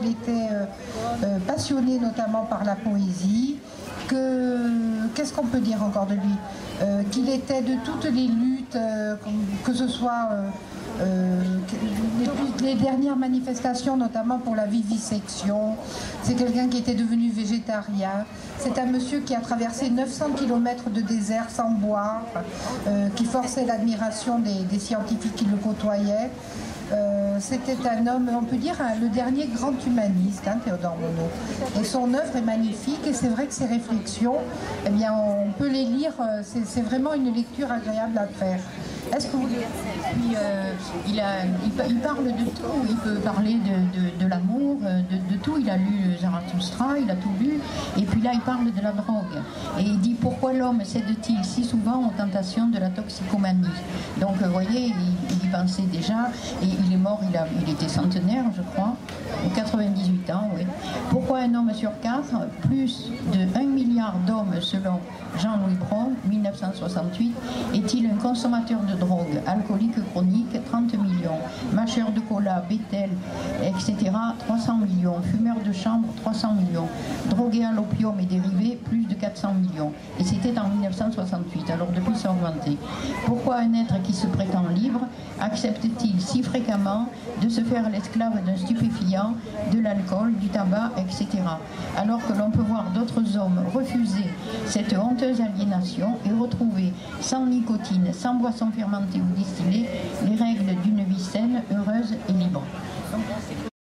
Il était passionné notamment par la poésie. Qu'est-ce qu'on peut dire encore de lui? Qu'il était de toutes les luttes, que ce soit les dernières manifestations, notamment pour la vivisection. C'est quelqu'un qui était devenu végétarien. C'est un monsieur qui a traversé 900 km de désert sans boire, qui forçait l'admiration des scientifiques qui le côtoyaient. C'était un homme, on peut dire, le dernier grand humaniste, hein, Théodore Monod. Et son œuvre est magnifique, et c'est vrai que ses réflexions, eh bien, on peut les lire, c'est vraiment une lecture agréable à faire. Est-ce que vous... Puis, il parle de tout, il peut parler de l'amour, de tout. Il a lu Zarathustra, il a tout lu, et puis là il parle de la drogue. Et il dit pourquoi l'homme cède-t-il si souvent aux tentations de la toxicomanie. Donc vous voyez, il y pensait déjà, et il est mort, il était centenaire je crois, 98 ans, oui. Pourquoi un homme sur 4, plus de 1 milliard d'hommes selon Jean-Louis Braun, 1968, est-il un consommateur de drogue, alcoolique chronique, 30 millions, mâcheur de cola, Bethel, etc., 300 millions, fumeur de chambre, 300 millions, drogué à l'opium et dérivés, plus de 400 millions. Et c'était en 1968, alors depuis ça a augmenté. Pourquoi un être qui se prétend libre accepte-t-il si fréquemment de se faire l'esclave d'un stupéfiant, de l'alcool, du tabac, etc., alors que l'on peut voir d'autres hommes refuser cette honteuse aliénation et retrouver sans nicotine, sans boisson fermentée ou distillée, les règles d'une vie saine, heureuse et libre.